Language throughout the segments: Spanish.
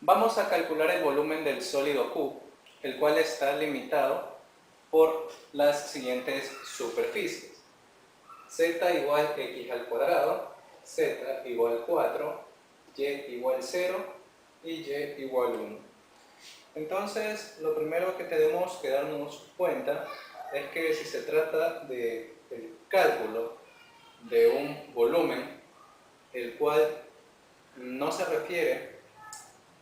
Vamos a calcular el volumen del sólido Q, el cual está limitado por las siguientes superficies. Z igual x al cuadrado, z igual 4, y igual 0 y y igual 1. Entonces, lo primero que tenemos que darnos cuenta es que si se trata del cálculo de un volumen, el cual no se refiere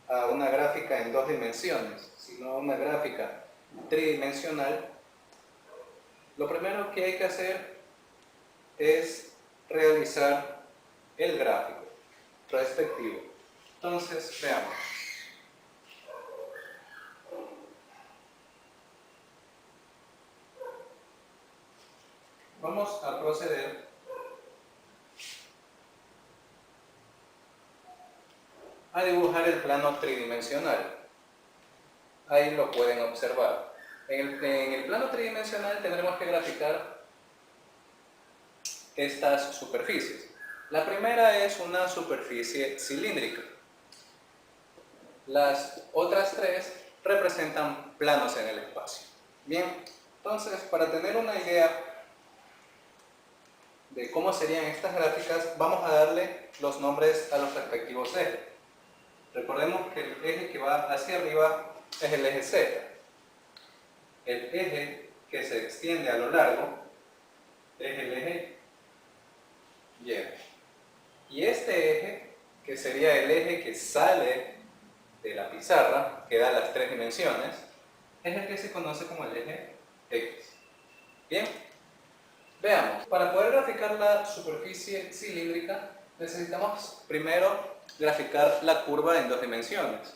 a una gráfica en dos dimensiones, sino a una gráfica tridimensional, lo primero que hay que hacer es realizar el gráfico respectivo. Entonces, veamos. Vamos a proceder a dibujar el plano tridimensional. Ahí lo pueden observar. En el plano tridimensional tendremos que graficar estas superficies. La primera es una superficie cilíndrica. Las otras tres representan planos en el espacio. Bien, entonces para tener una idea de cómo serían estas gráficas, vamos a darle los nombres a los respectivos ejes. Recordemos que el eje que va hacia arriba es el eje Z. El eje que se extiende a lo largo es el eje Y. Y este eje, que sería el eje que sale de la pizarra, que da las tres dimensiones, es el que se conoce como el eje X. Bien, veamos. Para poder graficar la superficie cilíndrica, necesitamos primero graficar la curva en dos dimensiones.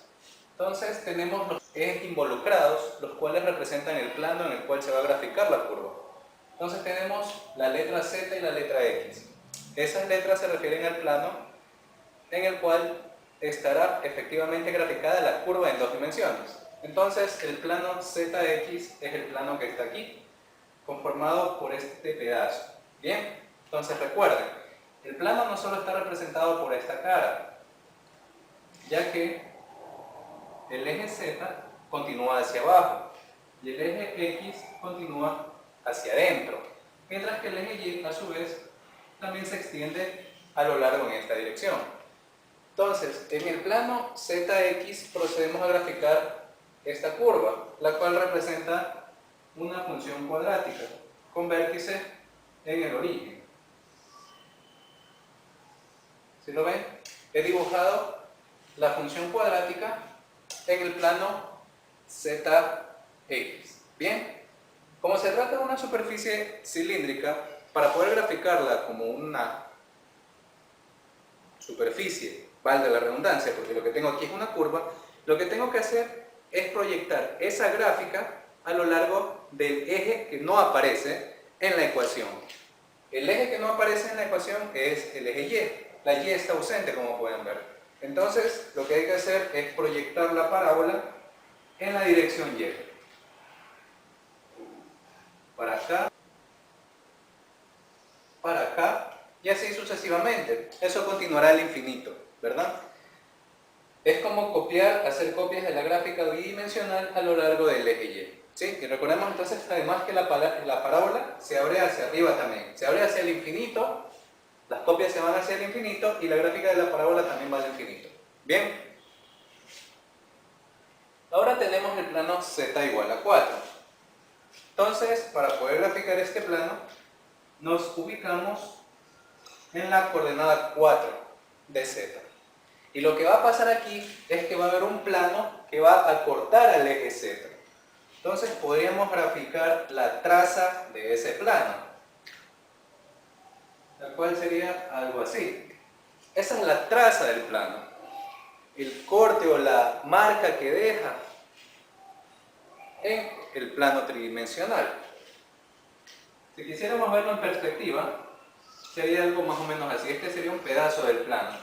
Entonces tenemos los ejes involucrados, los cuales representan el plano en el cual se va a graficar la curva. Entonces tenemos la letra Z y la letra X. Esas letras se refieren al plano en el cual estará efectivamente graficada la curva en dos dimensiones. Entonces el plano ZX es el plano que está aquí, conformado por este pedazo. Bien, entonces recuerden, el plano no solo está representado por esta cara, ya que el eje Z continúa hacia abajo y el eje X continúa hacia adentro, mientras que el eje Y a su vez también se extiende a lo largo en esta dirección. Entonces, en el plano ZX procedemos a graficar esta curva, la cual representa una función cuadrática con vértice en el origen. ¿Sí lo ven? He dibujado la función cuadrática en el plano ZX. Bien, como se trata de una superficie cilíndrica, para poder graficarla como una superficie, valga la redundancia, porque lo que tengo aquí es una curva, lo que tengo que hacer es proyectar esa gráfica a lo largo del eje que no aparece en la ecuación. El eje que no aparece en la ecuación es el eje Y. La Y está ausente, como pueden ver. Entonces, lo que hay que hacer es proyectar la parábola en la dirección Y. Para acá, para acá, y así sucesivamente. Eso continuará al infinito, ¿verdad? Es como copiar, hacer copias de la gráfica bidimensional a lo largo del eje Y. ¿Sí? Y recordemos entonces además que la parábola se abre hacia arriba también. Se abre hacia el infinito, las copias se van hacia el infinito y la gráfica de la parábola también va al infinito. ¿Bien? Ahora tenemos el plano Z igual a 4. Entonces, para poder graficar este plano, nos ubicamos en la coordenada 4 de Z. Y lo que va a pasar aquí es que va a haber un plano que va a cortar al eje Z. Entonces podríamos graficar la traza de ese plano, la cual sería algo así. Esa es la traza del plano, el corte o la marca que deja en el plano tridimensional. Si quisiéramos verlo en perspectiva, sería algo más o menos así. Este sería un pedazo del plano.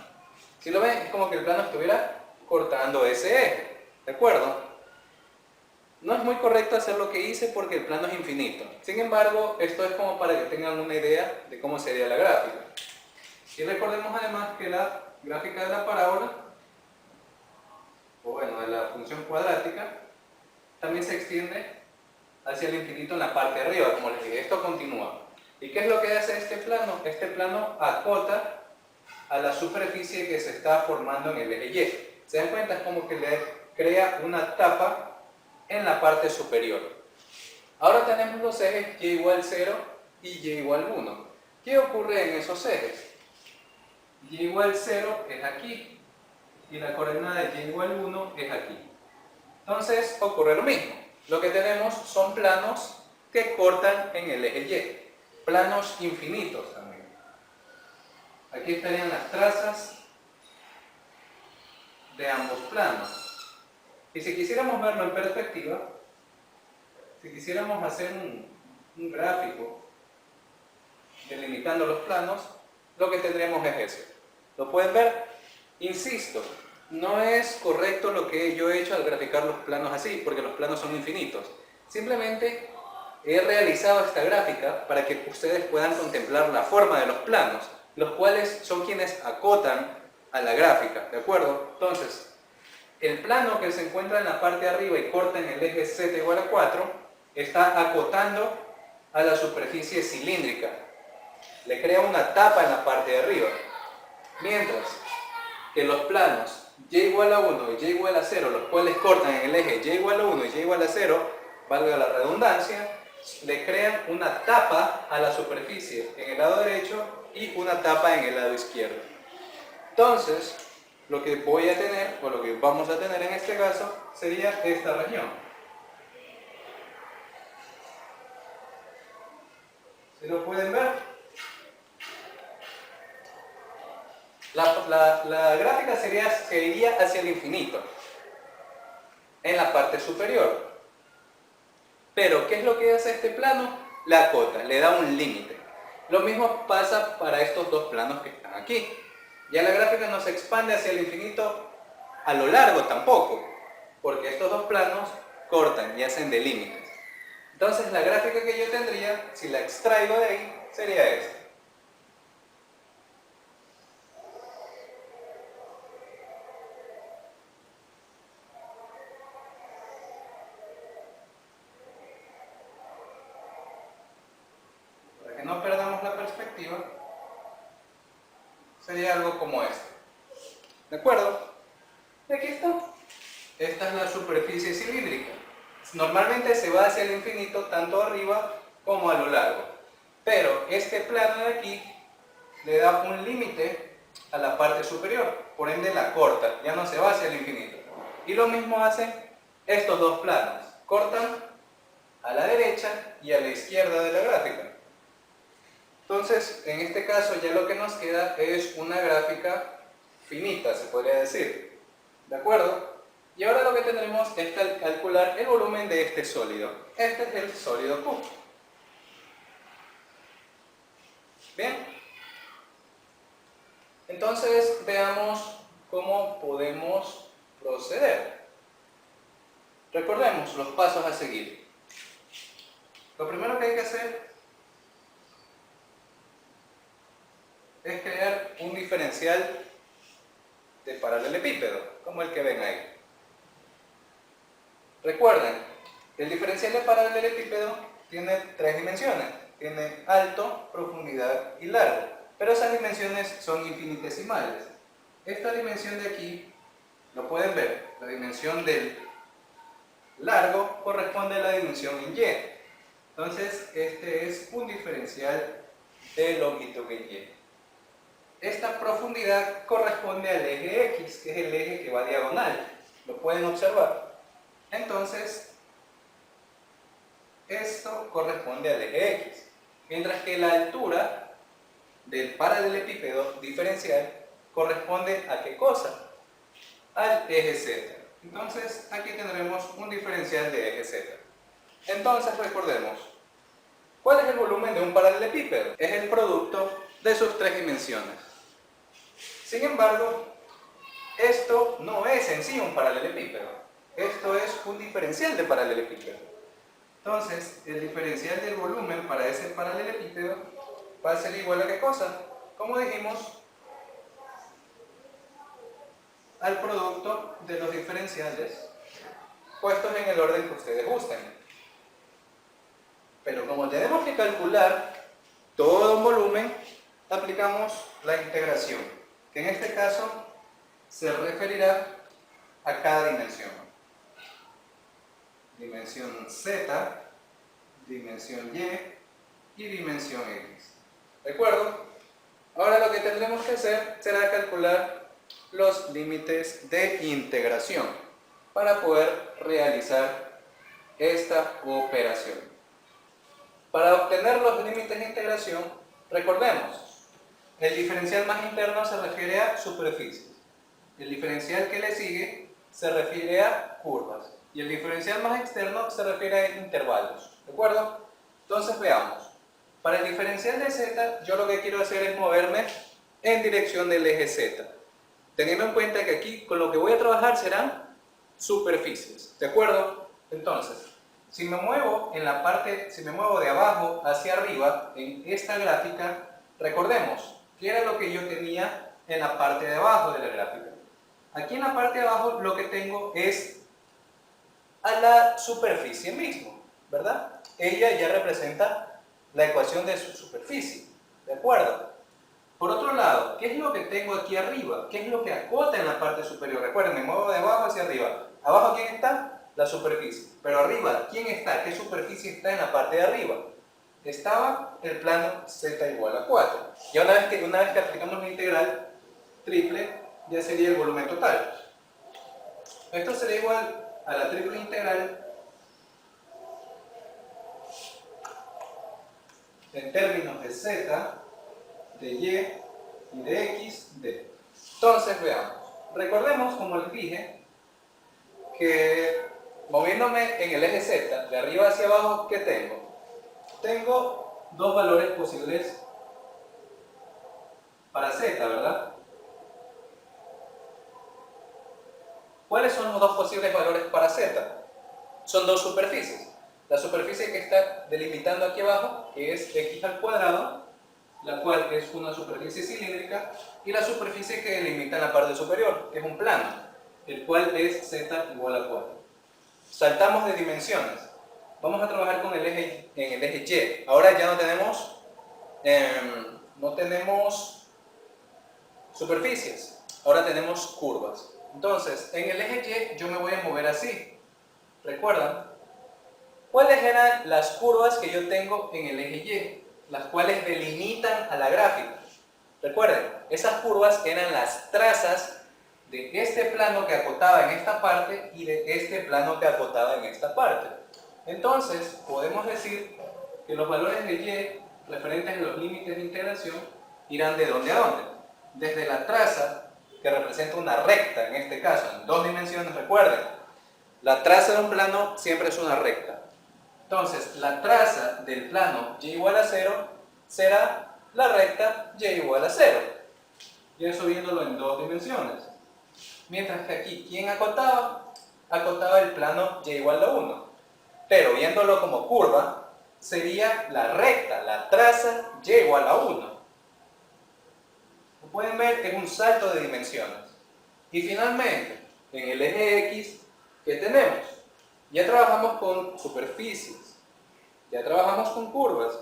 Si lo ven, es como que el plano estuviera cortando ese eje, ¿de acuerdo? No es muy correcto hacer lo que hice porque el plano es infinito. Sin embargo, esto es como para que tengan una idea de cómo sería la gráfica. Y recordemos además que la gráfica de la parábola o bueno, de la función cuadrática, también se extiende hacia el infinito en la parte de arriba, como les dije. Esto continúa. ¿Y qué es lo que hace este plano? Este plano acota a la superficie que se está formando en el eje Y. ¿Se dan cuenta? Es como que le crea una tapa en la parte superior. Ahora tenemos los ejes y igual 0 y y igual 1. ¿Qué ocurre en esos ejes? Y igual 0 es aquí y la coordenada de y igual 1 es aquí. Entonces ocurre lo mismo. Lo que tenemos son planos que cortan en el eje Y. Planos infinitos también. Aquí estarían las trazas de ambos planos. Y si quisiéramos verlo en perspectiva, si quisiéramos hacer un gráfico delimitando los planos, lo que tendríamos es ese. ¿Lo pueden ver? Insisto, no es correcto lo que yo he hecho al graficar los planos así, porque los planos son infinitos. Simplemente he realizado esta gráfica para que ustedes puedan contemplar la forma de los planos, los cuales son quienes acotan a la gráfica, ¿de acuerdo? Entonces, el plano que se encuentra en la parte de arriba y corta en el eje z igual a 4, está acotando a la superficie cilíndrica. Le crea una tapa en la parte de arriba. Mientras que los planos y igual a 1 y y igual a 0, los cuales cortan en el eje y igual a 1 y y igual a 0, valga la redundancia, le crean una tapa a la superficie en el lado derecho y una tapa en el lado izquierdo. Entonces, lo que voy a tener, o lo que vamos a tener en este caso, sería esta región. ¿Se lo pueden ver? La gráfica se iría hacia el infinito, en la parte superior. Pero, ¿qué es lo que hace este plano? La acota, le da un límite. Lo mismo pasa para estos dos planos que están aquí. Ya la gráfica no se expande hacia el infinito a lo largo tampoco, porque estos dos planos cortan y hacen de límites. Entonces la gráfica que yo tendría, si la extraigo de ahí, sería esta. Para que no perdamos la perspectiva, sería algo como esto. ¿De acuerdo? Y aquí está. Esta es la superficie cilíndrica. Normalmente se va hacia el infinito tanto arriba como a lo largo. Pero este plano de aquí le da un límite a la parte superior, por ende la corta, ya no se va hacia el infinito. Y lo mismo hacen estos dos planos, cortan a la derecha y a la izquierda de la gráfica. Entonces, en este caso ya lo que nos queda es una gráfica finita, se podría decir. ¿De acuerdo? Y ahora lo que tendremos es calcular el volumen de este sólido. Este es el sólido Q. Bien. Entonces, veamos cómo podemos proceder. Recordemos los pasos a seguir. Lo primero que hay que hacer es crear un diferencial de paralelepípedo, como el que ven ahí. Recuerden, el diferencial de paralelepípedo tiene tres dimensiones. Tiene alto, profundidad y largo. Pero esas dimensiones son infinitesimales. Esta dimensión de aquí, lo pueden ver, la dimensión del largo corresponde a la dimensión en Y. Entonces, este es un diferencial de longitud en Y. Esta profundidad corresponde al eje X, que es el eje que va diagonal. Lo pueden observar. Entonces, esto corresponde al eje X. Mientras que la altura del paralelepípedo diferencial corresponde a ¿qué cosa? Al eje Z. Entonces, aquí tendremos un diferencial de eje Z. Entonces, recordemos, ¿cuál es el volumen de un paralelepípedo? Es el producto de sus tres dimensiones. Sin embargo, esto no es en sí un paralelepípedo. Esto es un diferencial de paralelepípedo. Entonces, el diferencial del volumen para ese paralelepípedo va a ser igual a ¿qué cosa? Como dijimos, al producto de los diferenciales puestos en el orden que ustedes gusten. Pero como tenemos que calcular todo un volumen, aplicamos la integración, que en este caso se referirá a cada dimensión. Dimensión Z, dimensión Y y dimensión X. ¿De acuerdo? Ahora lo que tendremos que hacer será calcular los límites de integración para poder realizar esta operación. Para obtener los límites de integración, recordemos, el diferencial más interno se refiere a superficies, el diferencial que le sigue se refiere a curvas y el diferencial más externo se refiere a intervalos. ¿De acuerdo? Entonces veamos. Para el diferencial de z, yo lo que quiero hacer es moverme en dirección del eje z. Teniendo en cuenta que aquí con lo que voy a trabajar serán superficies. ¿De acuerdo? Entonces, si me muevo de abajo hacia arriba en esta gráfica, recordemos que era lo que yo tenía en la parte de abajo de la gráfica. Aquí en la parte de abajo lo que tengo es a la superficie mismo, ¿verdad? Ella ya representa la ecuación de su superficie, ¿de acuerdo? Por otro lado, ¿qué es lo que tengo aquí arriba? ¿Qué es lo que acota en la parte superior? Recuerden, me muevo de abajo hacia arriba. ¿Abajo quién está? La superficie. Pero arriba, ¿quién está? ¿Qué superficie está en la parte de arriba? Estaba el plano z igual a 4. Y una vez que aplicamos la integral triple, ya sería el volumen total. Esto sería igual a la triple integral en términos de z, de y y de x, de. Entonces veamos. Recordemos, como les dije, que moviéndome en el eje z, de arriba hacia abajo, ¿qué tengo? Tengo dos valores posibles para z, ¿verdad? ¿Cuáles son los dos posibles valores para z? Son dos superficies. La superficie que está delimitando aquí abajo, que es x al cuadrado, la cual es una superficie cilíndrica, y la superficie que delimita en la parte superior, que es un plano, el cual es z igual a 4. Saltamos de dimensiones. Vamos a trabajar con el eje, en el eje y. Ahora ya no tenemos superficies, ahora tenemos curvas. Entonces, en el eje y yo me voy a mover así. ¿Recuerdan? ¿Cuáles eran las curvas que yo tengo en el eje y? Las cuales delimitan a la gráfica. Recuerden, esas curvas eran las trazas de este plano que acotaba en esta parte y de este plano que acotaba en esta parte. Entonces, podemos decir que los valores de y referentes a los límites de integración irán de dónde a dónde. Desde la traza, que representa una recta, en este caso, en dos dimensiones, recuerden, la traza de un plano siempre es una recta. Entonces, la traza del plano y igual a 0 será la recta y igual a 0. Y eso viéndolo en dos dimensiones. Mientras que aquí, ¿quién acotaba? Acotaba el plano y igual a 1. Pero viéndolo como curva, sería la recta, la traza y igual a 1. Como pueden ver, es un salto de dimensiones. Y finalmente, en el eje X, ¿qué tenemos? Ya trabajamos con superficies, ya trabajamos con curvas,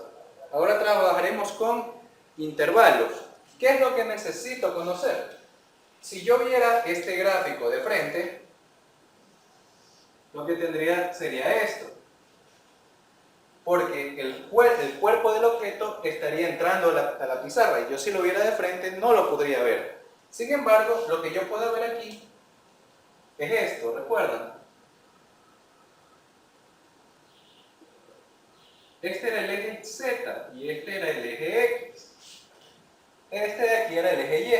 ahora trabajaremos con intervalos. ¿Qué es lo que necesito conocer? Si yo viera este gráfico de frente, lo que tendría sería esto. Porque el cuerpo del objeto estaría entrando a la pizarra y yo si lo viera de frente no lo podría ver. Sin embargo, lo que yo puedo ver aquí es esto, ¿recuerdan? Este era el eje Z y este era el eje X. Este de aquí era el eje Y.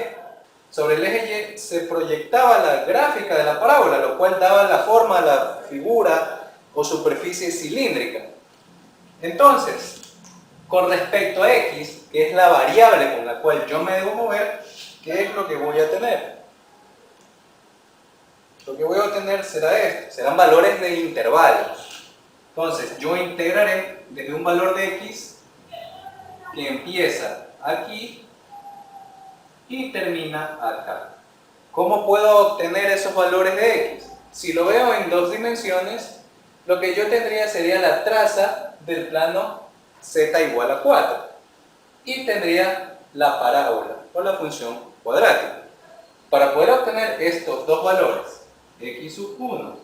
Sobre el eje Y se proyectaba la gráfica de la parábola, lo cual daba la forma a la figura o superficie cilíndrica. Entonces, con respecto a X, que es la variable con la cual yo me debo mover, ¿qué es lo que voy a tener? Lo que voy a obtener será esto, serán valores de intervalos. Entonces, yo integraré desde un valor de X que empieza aquí y termina acá. ¿Cómo puedo obtener esos valores de x? Si lo veo en dos dimensiones, lo que yo tendría sería la traza del plano z igual a 4 y tendría la parábola o la función cuadrática. Para poder obtener estos dos valores, x sub 1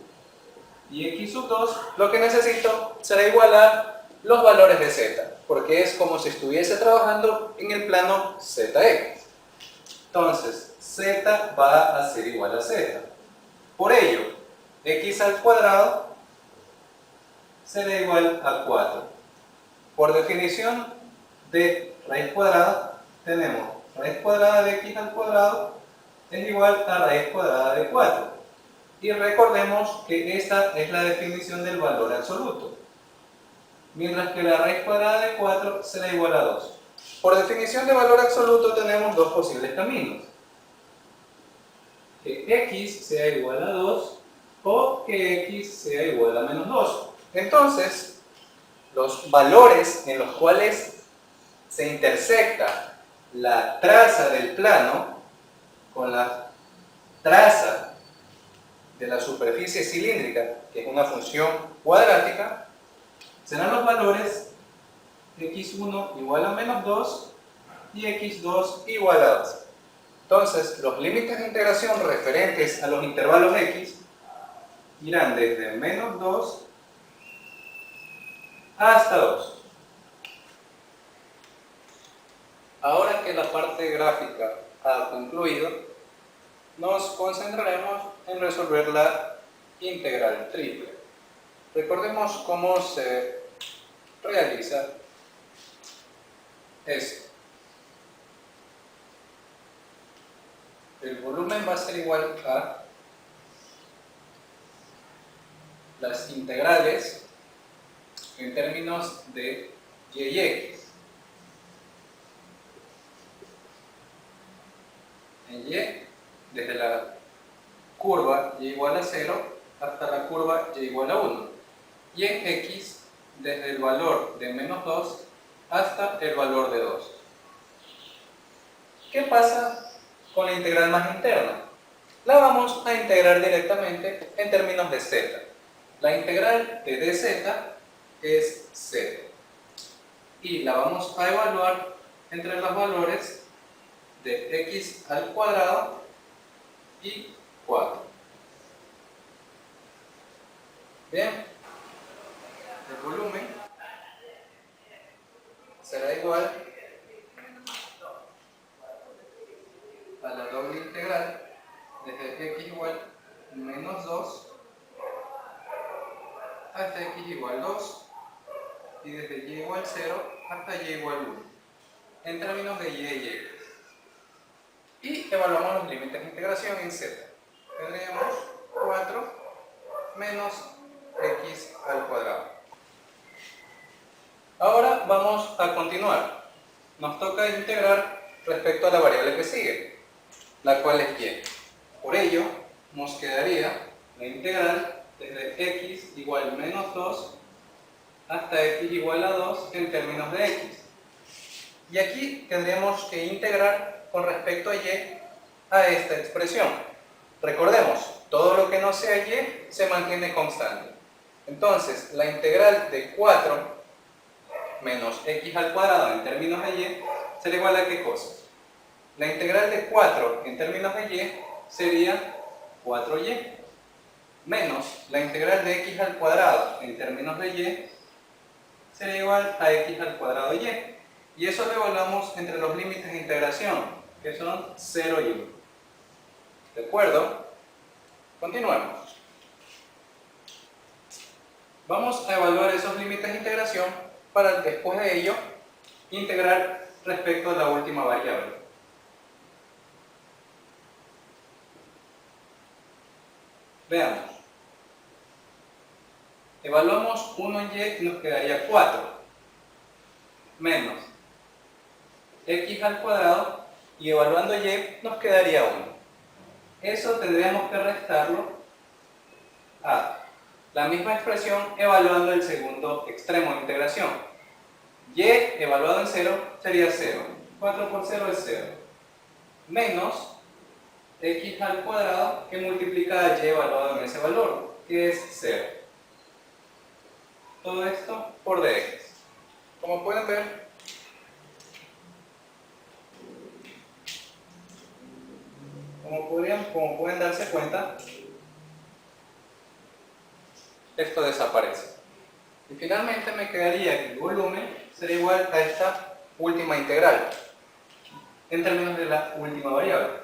y x sub 2, lo que necesito será igualar los valores de z, porque es como si estuviese trabajando en el plano zx. Entonces, z va a ser igual a z. Por ello, x al cuadrado será igual a 4. Por definición de raíz cuadrada, tenemos raíz cuadrada de x al cuadrado es igual a raíz cuadrada de 4. Y recordemos que esta es la definición del valor absoluto, mientras que la raíz cuadrada de 4 será igual a 2. Por definición de valor absoluto tenemos dos posibles caminos: que x sea igual a 2 o que x sea igual a menos 2. Entonces, los valores en los cuales se intersecta la traza del plano con la traza de la superficie cilíndrica, que es una función cuadrática, serán los valores x1 igual a menos 2 y x2 igual a 2. Entonces, los límites de integración referentes a los intervalos x irán desde menos 2 hasta 2. Ahora que la parte gráfica ha concluido, nos concentraremos en resolver la integral triple. Recordemos cómo se realiza esto. El volumen va a ser igual a las integrales en términos de y y x. En y, desde la curva y igual a 0 hasta la curva y igual a 1. Y en x, desde el valor de menos 2 hasta el valor de 2. ¿Qué pasa con la integral más interna? La vamos a integrar directamente en términos de z. La integral de dz es 0. Y la vamos a evaluar entre los valores de x al cuadrado y 4. Bien, el volumen será igual a la doble integral desde x igual menos 2 hasta x igual 2 y desde y igual 0 hasta y igual 1 en términos de y y x. Y evaluamos los límites de integración en z. Tendríamos 4 menos x al cuadrado. Ahora vamos a continuar. Nos toca integrar respecto a la variable que sigue, la cual es y. Por ello, nos quedaría la integral desde x igual menos 2 hasta x igual a 2 en términos de x. Y aquí tendríamos que integrar con respecto a y a esta expresión. Recordemos, todo lo que no sea y se mantiene constante. Entonces, la integral de 4 menos x al cuadrado en términos de y será igual a ¿qué cosa? La integral de 4 en términos de y sería 4y menos la integral de x al cuadrado en términos de y sería igual a x al cuadrado y. Y eso lo evaluamos entre los límites de integración, que son 0 y 1. ¿De acuerdo? Continuemos. Vamos a evaluar esos límites de integración para después de ello integrar respecto a la última variable. Veamos. Evaluamos 1y y nos quedaría 4 menos x al cuadrado y evaluando y nos quedaría 1. Eso tendríamos que restarlo a la misma expresión evaluando el segundo extremo de integración. Y evaluado en 0 sería 0. 4 por 0 es 0. Menos x al cuadrado que multiplica a y evaluado en ese valor, que es 0. Todo esto por dx. Como pueden ver, como pueden darse cuenta, esto desaparece. Y finalmente me quedaría que el volumen será igual a esta última integral, en términos de la última variable.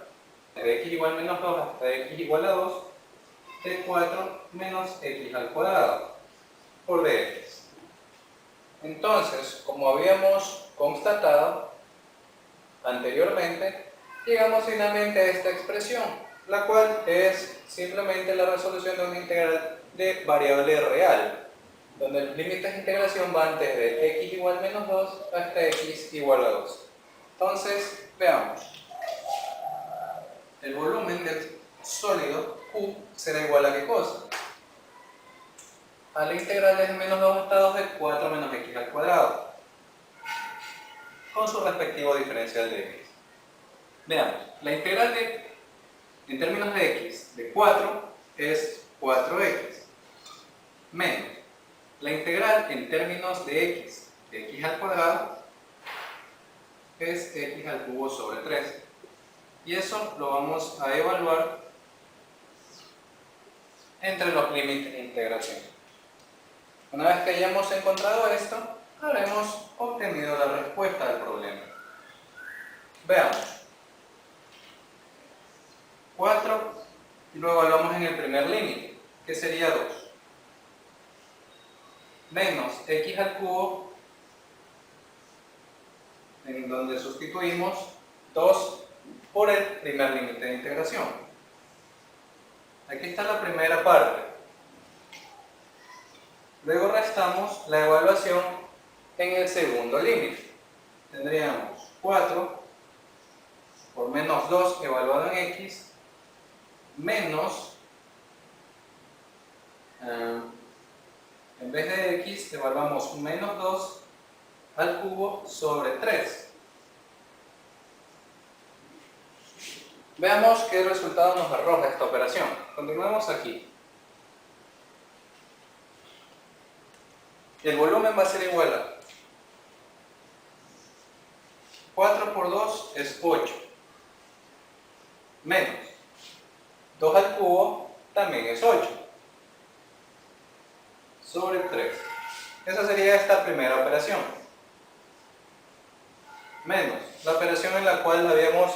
De x igual menos 2 hasta x igual a 2, de 4 menos x al cuadrado, por dx. Entonces, como habíamos constatado anteriormente, llegamos finalmente a esta expresión, la cual es simplemente la resolución de una integral de variable real, donde los límites de integración van desde x igual menos 2 hasta x igual a 2. Entonces, veamos. El volumen del sólido Q será igual a ¿qué cosa? A la integral desde menos 2 hasta 2 de 4 menos x al cuadrado, con su respectivo diferencial de x. Veamos, la integral en términos de x de 4 es 4x, menos la integral en términos de x al cuadrado es x al cubo sobre 3. Y eso lo vamos a evaluar entre los límites de integración. Una vez que hayamos encontrado esto, habremos obtenido la respuesta del problema. Veamos. 4, y lo evaluamos en el primer límite, que sería 2. Menos x al cubo, en donde sustituimos 2 por el primer límite de integración. Aquí está la primera parte. Luego restamos la evaluación en el segundo límite. Tendríamos 4 por menos 2 evaluado en x, menos, en vez de x, evaluamos menos 2 al cubo sobre 3. Veamos qué resultado nos arroja esta operación. Continuemos aquí. El volumen va a ser igual a 4 por 2 es 8, menos 2 al cubo también es 8, sobre 3. Esa sería esta primera operación. Menos la operación en la cual habíamos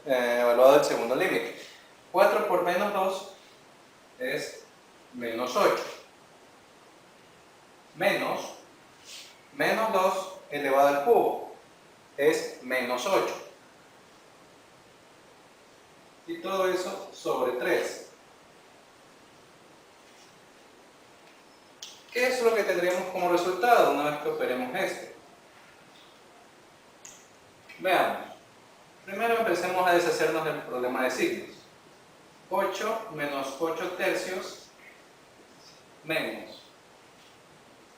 evaluado el segundo límite. 4 por menos 2 es menos 8. Menos 2 elevado al cubo es menos 8. Y todo eso sobre 3. ¿Qué es lo que tendríamos como resultado una vez que operemos esto? Veamos. Primero empecemos a deshacernos del problema de signos. 8 menos 8 tercios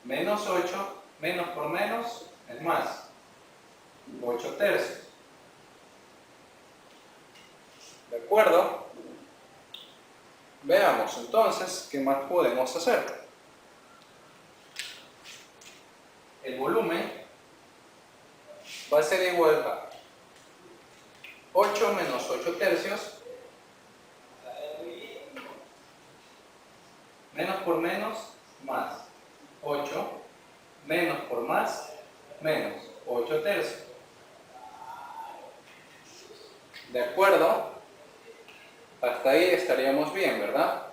menos 8, menos por menos es más, 8 tercios. ¿De acuerdo? Veamos entonces qué más podemos hacer. El volumen va a ser igual a 8 menos 8 tercios, menos por menos, más 8, menos por más, menos 8 tercios. ¿De acuerdo? Hasta ahí estaríamos bien, ¿verdad?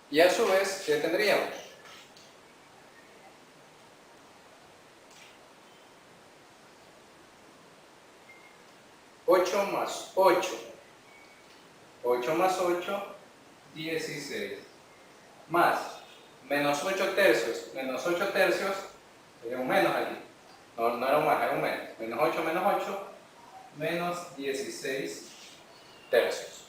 Y a su vez, ¿qué tendríamos? Ocho más 8 más 8, 16. Más menos 8 tercios, menos 8 tercios, sería un menos aquí. No era un más, era un menos. Menos 8 menos 8, menos 16 tercios.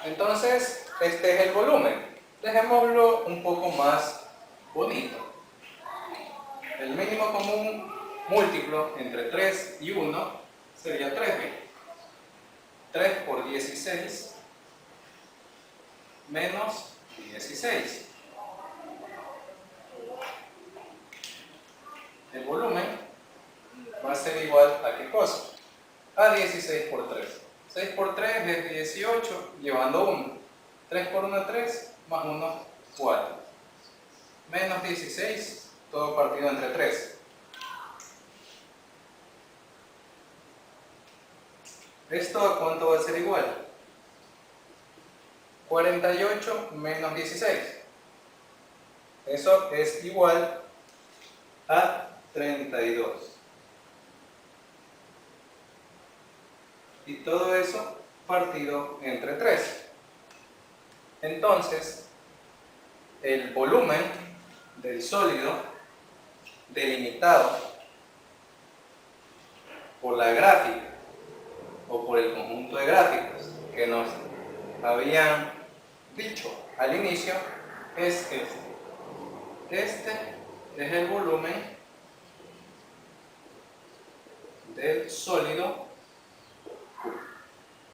Entonces, este es el volumen. Dejémoslo un poco más bonito. El mínimo común múltiplo entre 3 y 1 sería 3.000. 3 por 16 menos 16. El volumen va a ser igual a ¿qué cosa? A 16 por 3. 6 por 3 es 18, llevando 1. 3 por 1, 3, más 1, 4. Menos 16, todo partido entre 3. ¿Esto a cuánto va a ser igual? 48 menos 16. Eso es igual a 32. Y todo eso partido entre 3. Entonces, el volumen del sólido delimitado por la gráfica o por el conjunto de gráficos que nos habían dicho al inicio es este. Este es el volumen del sólido